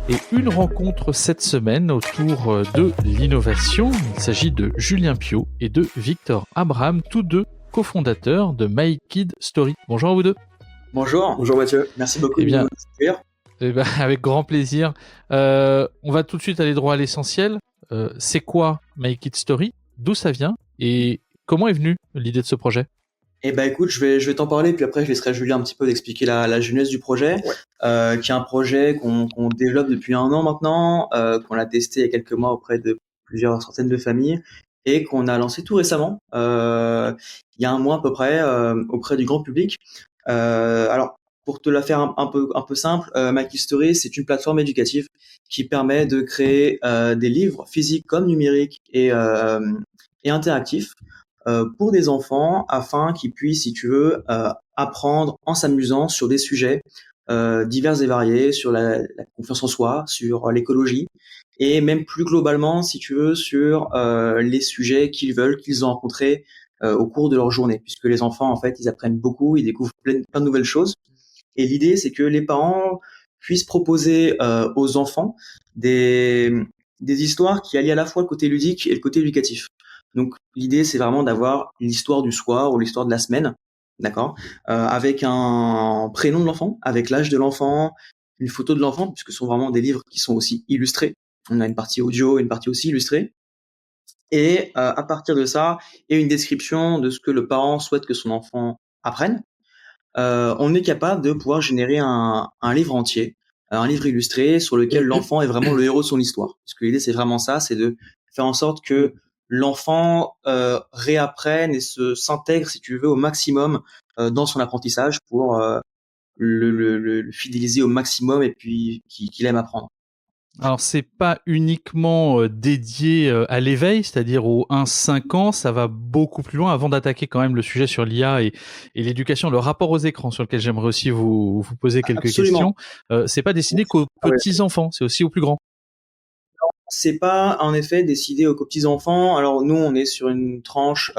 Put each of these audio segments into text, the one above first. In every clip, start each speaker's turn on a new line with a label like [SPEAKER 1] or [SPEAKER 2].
[SPEAKER 1] et une rencontre cette semaine autour de l'innovation. Il s'agit de Julien Piot et de Victor Abraham, tous deux cofondateurs de My Kid Story. Bonjour à vous deux.
[SPEAKER 2] Bonjour.
[SPEAKER 3] Bonjour Mathieu.
[SPEAKER 2] Merci beaucoup
[SPEAKER 1] Eh bien,
[SPEAKER 2] de nous accueillir.
[SPEAKER 1] Avec grand plaisir. On va tout de suite aller droit à l'essentiel. C'est quoi My Kid Story? D'où ça vient? Et comment est venue l'idée de ce projet?
[SPEAKER 2] Eh ben écoute, je vais t'en parler, puis après je laisserai Julien un petit peu d'expliquer la genèse du projet, qui est un projet qu'on développe depuis 1 an maintenant, qu'on a testé il y a quelques mois auprès de plusieurs centaines de familles et qu'on a lancé tout récemment, il y a 1 mois à peu près, auprès du grand public. Alors pour te la faire un peu simple, My Kid Story, c'est une plateforme éducative qui permet de créer des livres physiques comme numériques et interactifs pour des enfants afin qu'ils puissent, si tu veux, apprendre en s'amusant sur des sujets divers et variés, sur la confiance en soi, sur l'écologie et même plus globalement, si tu veux, sur les sujets qu'ils ont rencontrés au cours de leur journée, puisque les enfants, en fait, ils apprennent beaucoup, ils découvrent plein de nouvelles choses. Et l'idée, c'est que les parents puissent proposer aux enfants des histoires qui allient à la fois le côté ludique et le côté éducatif. Donc l'idée, c'est vraiment d'avoir l'histoire du soir ou l'histoire de la semaine, d'accord, avec un prénom de l'enfant, avec l'âge de l'enfant, une photo de l'enfant, puisque ce sont vraiment des livres qui sont aussi illustrés. On a une partie audio et une partie aussi illustrée. Et à partir de ça, et une description de ce que le parent souhaite que son enfant apprenne, on est capable de pouvoir générer un livre entier, un livre illustré sur lequel l'enfant est vraiment le héros de son histoire. Parce que l'idée, c'est vraiment ça, c'est de faire en sorte que l'enfant réapprenne et s'intègre, si tu veux, au maximum dans son apprentissage pour le fidéliser au maximum et puis qu'il aime apprendre.
[SPEAKER 1] Alors, c'est pas uniquement dédié à l'éveil, c'est-à-dire aux 1-5 ans, ça va beaucoup plus loin avant d'attaquer quand même le sujet sur l'IA et l'éducation, le rapport aux écrans sur lequel j'aimerais aussi vous poser quelques
[SPEAKER 2] Absolument.
[SPEAKER 1] questions. C'est pas destiné qu'aux petits-enfants, c'est aussi aux plus grands.
[SPEAKER 2] C'est pas en effet décidé aux petits-enfants. Alors nous, on est sur une tranche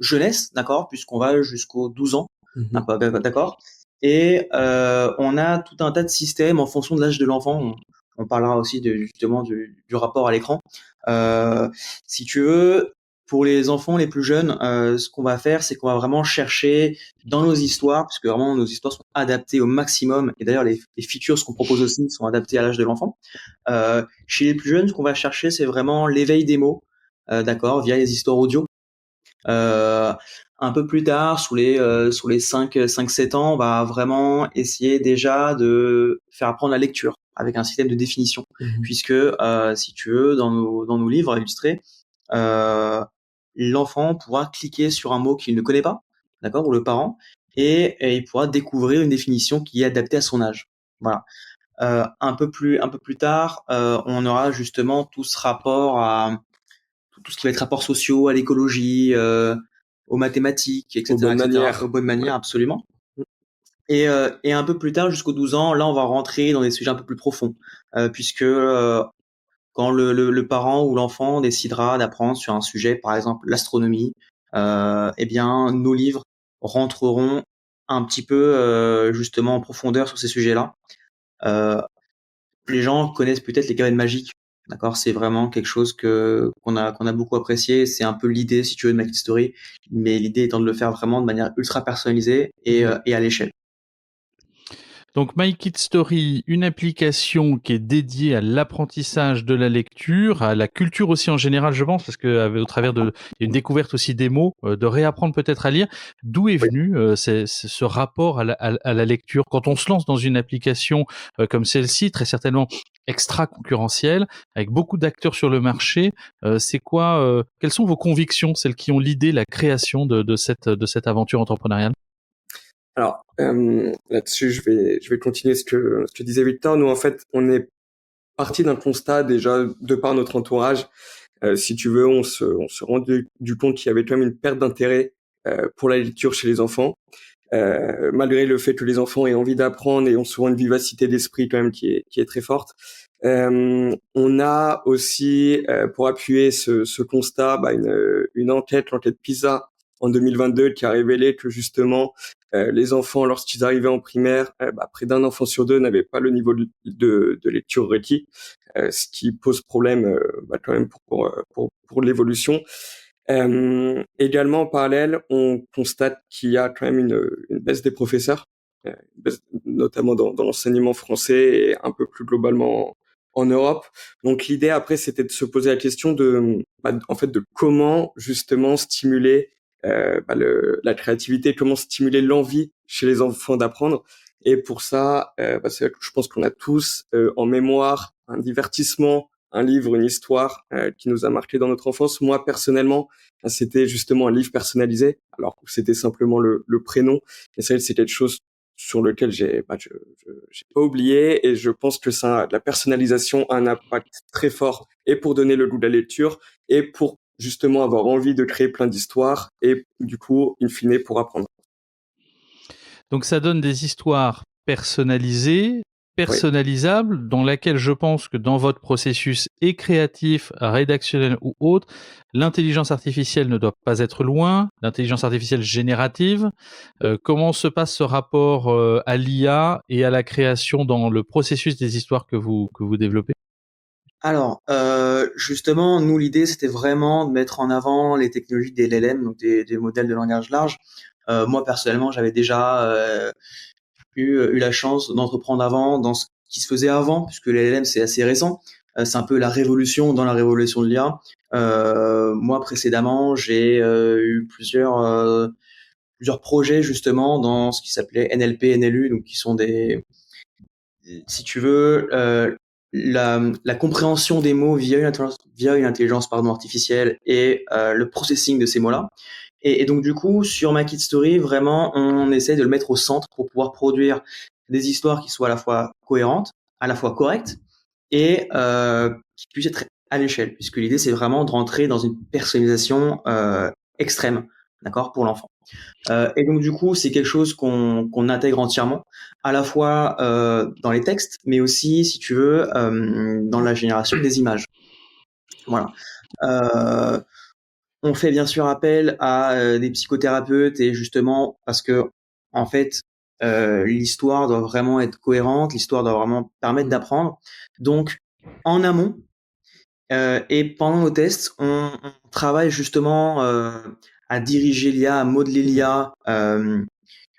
[SPEAKER 2] jeunesse, d'accord, puisqu'on va jusqu'aux 12 ans, d'accord. Et on a tout un tas de systèmes en fonction de l'âge de l'enfant. On parlera aussi justement du rapport à l'écran. Si tu veux, pour les enfants les plus jeunes, ce qu'on va faire, c'est qu'on va vraiment chercher dans nos histoires, puisque vraiment nos histoires sont adaptées au maximum. Et d'ailleurs, les features qu'on propose aussi sont adaptées à l'âge de l'enfant. Chez les plus jeunes, ce qu'on va chercher, c'est vraiment l'éveil des mots, d'accord, via les histoires audio. Un peu plus tard, sous les 5-7 ans, on va vraiment essayer déjà de faire apprendre la lecture avec un système de définition, puisque si tu veux, dans nos livres illustrés, l'enfant pourra cliquer sur un mot qu'il ne connaît pas, d'accord, ou le parent, et il pourra découvrir une définition qui est adaptée à son âge. Voilà. Un peu plus tard, on aura justement tout ce rapport à tout ce qui va être rapports sociaux, à l'écologie, aux mathématiques, etc., aux bonnes manières, absolument. Et un peu plus tard, jusqu'aux 12 ans, là, on va rentrer dans des sujets un peu plus profonds, puisque quand le parent ou l'enfant décidera d'apprendre sur un sujet, par exemple l'astronomie, eh bien, nos livres rentreront un petit peu justement en profondeur sur ces sujets-là. Les gens connaissent peut-être les cabanes magiques, d'accord. C'est vraiment quelque chose qu'on a beaucoup apprécié. C'est un peu l'idée, si tu veux, de My Kid Story, mais l'idée étant de le faire vraiment de manière ultra personnalisée et à l'échelle.
[SPEAKER 1] Donc My Kid Story, une application qui est dédiée à l'apprentissage de la lecture, à la culture aussi en général, je pense, parce que au travers de il y a une découverte aussi des mots, de réapprendre peut-être à lire. D'où est venu ce rapport à la lecture quand on se lance dans une application comme celle-ci, très certainement extra concurrentielle, avec beaucoup d'acteurs sur le marché. C'est quoi quelles sont vos convictions, celles qui ont l'idée, la création de cette aventure entrepreneuriale?
[SPEAKER 3] Alors là-dessus, je vais continuer ce que disait Victor. Nous, en fait, on est parti d'un constat déjà de par notre entourage. Si tu veux, on se rend du compte qu'il y avait quand même une perte d'intérêt pour la lecture chez les enfants, malgré le fait que les enfants aient envie d'apprendre et ont souvent une vivacité d'esprit quand même qui est très forte. On a aussi pour appuyer ce constat, l'enquête PISA en 2022 qui a révélé que justement les enfants, lorsqu'ils arrivaient en primaire, près d'un enfant sur deux n'avait pas le niveau de lecture requis, ce qui pose problème quand même pour l'évolution. Également, en parallèle, on constate qu'il y a quand même une baisse des professeurs, notamment dans l'enseignement français et un peu plus globalement en Europe. Donc l'idée après, c'était de se poser la question en fait, de comment justement stimuler la créativité, comment stimuler l'envie chez les enfants d'apprendre. Et pour ça, c'est vrai que je pense qu'on a tous en mémoire un divertissement, un livre, une histoire qui nous a marqué dans notre enfance. Moi, personnellement, c'était justement un livre personnalisé, alors que c'était simplement le prénom. Et c'est vrai que c'est quelque chose sur lequel j'ai pas oublié, et je pense que la personnalisation a un impact très fort, et pour donner le goût de la lecture, et pour justement avoir envie de créer plein d'histoires, et du coup, in fine, pour apprendre.
[SPEAKER 1] Donc ça donne des histoires personnalisées, personnalisables, dans laquelle je pense que dans votre processus et créatif, rédactionnel ou autre, l'intelligence artificielle ne doit pas être loin, l'intelligence artificielle générative. Comment se passe ce rapport à l'IA et à la création dans le processus des histoires que vous développez?
[SPEAKER 2] Alors, justement, nous, l'idée, c'était vraiment de mettre en avant les technologies des LLM, donc des modèles de langage large. Moi, personnellement, j'avais déjà eu la chance d'entreprendre avant dans ce qui se faisait avant, puisque les LLM, c'est assez récent. C'est un peu la révolution dans la révolution de l'IA. Moi, précédemment, j'ai eu plusieurs projets, justement, dans ce qui s'appelait NLP, NLU, donc qui sont si tu veux, la compréhension des mots via une intelligence artificielle et le processing de ces mots-là. Et donc du coup, sur My Kid Story, vraiment, on essaie de le mettre au centre pour pouvoir produire des histoires qui soient à la fois cohérentes, à la fois correctes et qui puissent être à l'échelle, puisque l'idée c'est vraiment de rentrer dans une personnalisation extrême, d'accord, pour l'enfant. Et donc du coup, c'est quelque chose qu'on intègre entièrement, à la fois dans les textes, mais aussi, si tu veux, dans la génération des images. Voilà. On fait bien sûr appel à des psychothérapeutes, et justement parce que en fait, l'histoire doit vraiment être cohérente, l'histoire doit vraiment permettre d'apprendre. Donc en amont et pendant nos tests, on travaille justement à diriger l'IA, à modeler l'IA,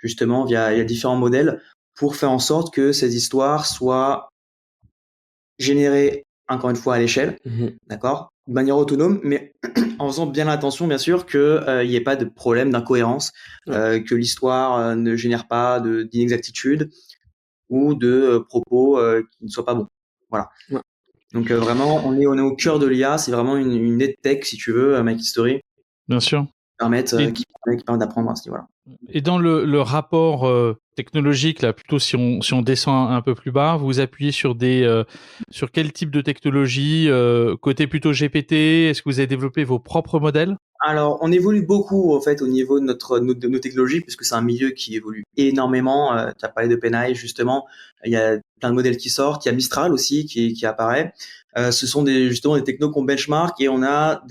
[SPEAKER 2] justement via différents modèles, pour faire en sorte que ces histoires soient générées, encore une fois, à l'échelle, d'accord, de manière autonome, mais en faisant bien attention, bien sûr, que il n'y ait pas de problème d'incohérence, que l'histoire ne génère pas d'inexactitudes ou de propos qui ne soient pas bons. Voilà.
[SPEAKER 3] Ouais.
[SPEAKER 2] Donc vraiment, on est au cœur de l'IA. C'est vraiment une EdTech, si tu veux, My Kid Story.
[SPEAKER 1] Bien sûr.
[SPEAKER 2] Qui permet d'apprendre à ce niveau-là.
[SPEAKER 1] Et dans le rapport technologique, là, plutôt si on descend un peu plus bas, vous appuyez sur sur quel type de technologie, côté plutôt GPT? Est-ce que vous avez développé vos propres modèles?
[SPEAKER 2] Alors, on évolue beaucoup en fait au niveau de nos technologies, puisque c'est un milieu qui évolue énormément. Tu as parlé d'OpenAI justement. Il y a plein de modèles qui sortent. Il y a Mistral aussi qui apparaît. Ce sont justement des technos qu'on benchmark, et on a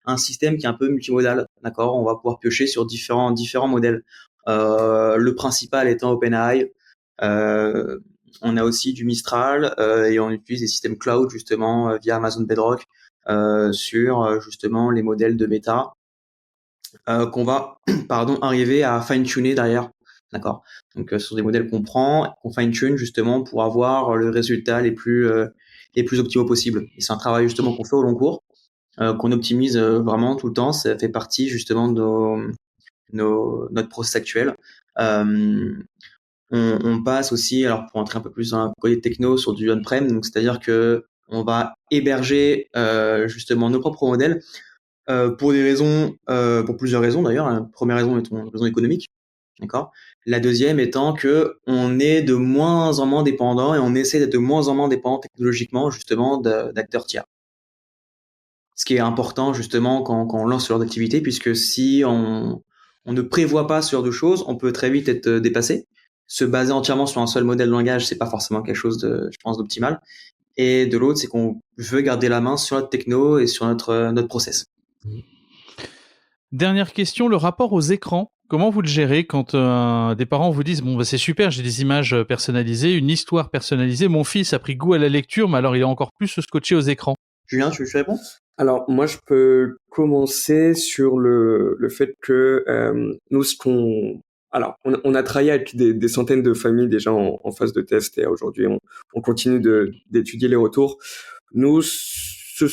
[SPEAKER 2] un système qui est un peu multimodal. D'accord, on va pouvoir piocher sur différents modèles. Le principal étant OpenAI. On a aussi du Mistral et on utilise des systèmes cloud justement via Amazon Bedrock. Sur justement les modèles de méta qu'on va arriver à fine-tuner derrière, d'accord. Donc ce sont des modèles qu'on prend, qu'on fine-tune justement pour avoir le résultat les plus optimaux possibles. Et c'est un travail justement qu'on fait au long cours, qu'on optimise vraiment tout le temps. Ça fait partie justement de notre process actuel. On passe aussi, alors pour entrer un peu plus dans le côté techno, sur du on-prem, donc c'est-à-dire que on va héberger justement nos propres modèles pour plusieurs raisons d'ailleurs. La première raison étant une raison économique, d'accord. La deuxième étant que on est de moins en moins dépendant, et on essaie d'être de moins en moins dépendant technologiquement justement d'acteurs tiers. Ce qui est important justement quand on lance ce genre d'activité, puisque si on ne prévoit pas ce genre de choses, on peut très vite être dépassé. Se baser entièrement sur un seul modèle de langage, c'est pas forcément quelque chose je pense, d'optimal. Et de l'autre, c'est qu'on veut garder la main sur notre techno et sur notre process.
[SPEAKER 1] Dernière question, le rapport aux écrans. Comment vous le gérez quand des parents vous disent bon, bah, c'est super, j'ai des images personnalisées, une histoire personnalisée, mon fils a pris goût à la lecture, mais alors il est encore plus scotché aux écrans.
[SPEAKER 2] Julien, tu réponds?
[SPEAKER 3] Alors moi je peux commencer sur le fait que nous on a travaillé avec des centaines de familles déjà en phase de test et aujourd'hui on continue d'étudier les retours. Nous ce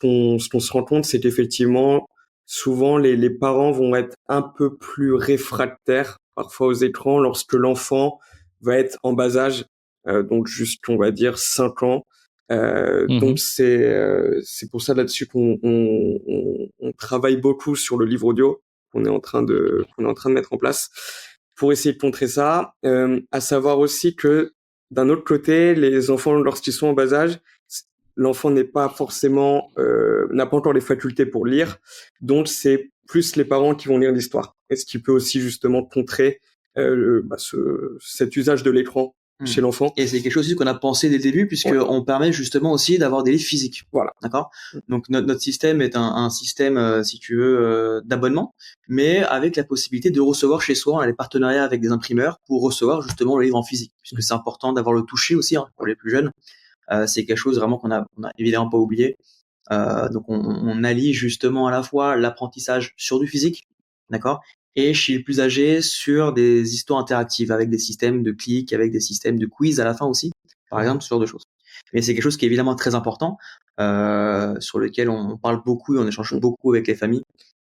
[SPEAKER 3] qu'on se rend compte, c'est qu'effectivement souvent les parents vont être un peu plus réfractaires parfois aux écrans lorsque l'enfant va être en bas âge, donc juste on va dire 5 ans. Donc c'est pour ça là-dessus qu'on travaille beaucoup sur le livre audio qu'on est en train de mettre en place pour essayer de contrer ça. À savoir aussi que d'un autre côté, les enfants lorsqu'ils sont en bas âge, l'enfant n'est pas forcément n'a pas encore les facultés pour lire, donc c'est plus les parents qui vont lire l'histoire. Et ce qui peut aussi justement contrer cet usage de l'écran chez l'enfant.
[SPEAKER 2] Et c'est quelque chose aussi qu'on a pensé dès le début, puisqu'on permet justement aussi d'avoir des livres physiques.
[SPEAKER 3] Voilà.
[SPEAKER 2] D'accord. Donc notre système est un système, si tu veux, d'abonnement, mais avec la possibilité de recevoir chez soi. On a des partenariats avec des imprimeurs pour recevoir justement le livre en physique, puisque c'est important d'avoir le toucher aussi pour les plus jeunes. C'est quelque chose vraiment qu'on a évidemment pas oublié. Donc on allie justement à la fois l'apprentissage sur du physique, d'accord, et chez les plus âgés sur des histoires interactives avec des systèmes de clics, avec des systèmes de quiz à la fin aussi, par exemple, ce genre de choses. Mais c'est quelque chose qui est évidemment très important, sur lequel on parle beaucoup et on échange beaucoup avec les familles.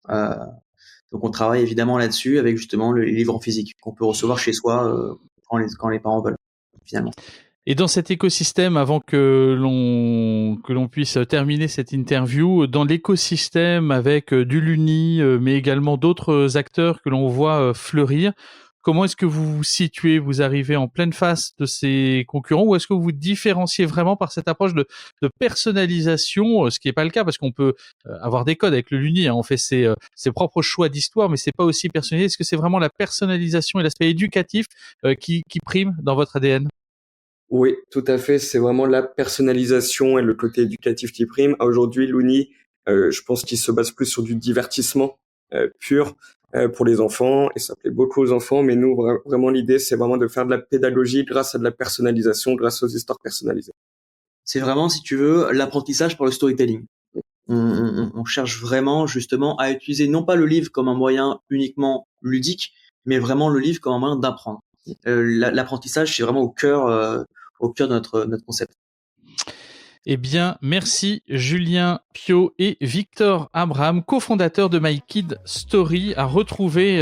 [SPEAKER 2] Donc on travaille évidemment là-dessus avec justement les livres en physique qu'on peut recevoir chez soi quand les parents veulent, finalement.
[SPEAKER 1] Et dans cet écosystème, avant que l'on puisse terminer cette interview, dans l'écosystème avec du Luni, mais également d'autres acteurs que l'on voit fleurir, comment est-ce que vous vous situez? Vous arrivez en pleine face de ces concurrents ou est-ce que vous vous différenciez vraiment par cette approche de personnalisation, ce qui n'est pas le cas parce qu'on peut avoir des codes avec le Luni, hein, on fait ses propres choix d'histoire, mais c'est pas aussi personnalisé. Est-ce que c'est vraiment la personnalisation et l'aspect éducatif qui prime dans votre ADN?
[SPEAKER 3] Oui, tout à fait. C'est vraiment la personnalisation et le côté éducatif qui prime. Aujourd'hui, Luni, je pense qu'il se base plus sur du divertissement pur pour les enfants et ça plaît beaucoup aux enfants. Mais nous, vraiment, l'idée, c'est vraiment de faire de la pédagogie grâce à de la personnalisation, grâce aux histoires personnalisées.
[SPEAKER 2] C'est vraiment, si tu veux, l'apprentissage par le storytelling. On cherche vraiment justement à utiliser non pas le livre comme un moyen uniquement ludique, mais vraiment le livre comme un moyen d'apprendre. L'apprentissage, c'est vraiment au cœur de notre concept.
[SPEAKER 1] Eh bien, merci Julien Piot et Victor Abraham, cofondateurs de My Kid Story, à retrouver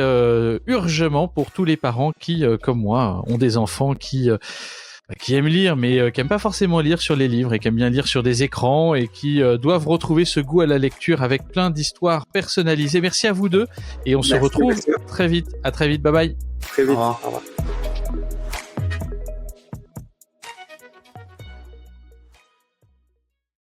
[SPEAKER 1] urgemment pour tous les parents qui, comme moi, ont des enfants qui aiment lire, mais qui aiment pas forcément lire sur les livres et qui aiment bien lire sur des écrans et qui doivent retrouver ce goût à la lecture avec plein d'histoires personnalisées. Merci à vous deux et on se retrouve très vite. À très vite. Bye bye.
[SPEAKER 3] Très vite.
[SPEAKER 2] Au revoir.
[SPEAKER 3] Au revoir.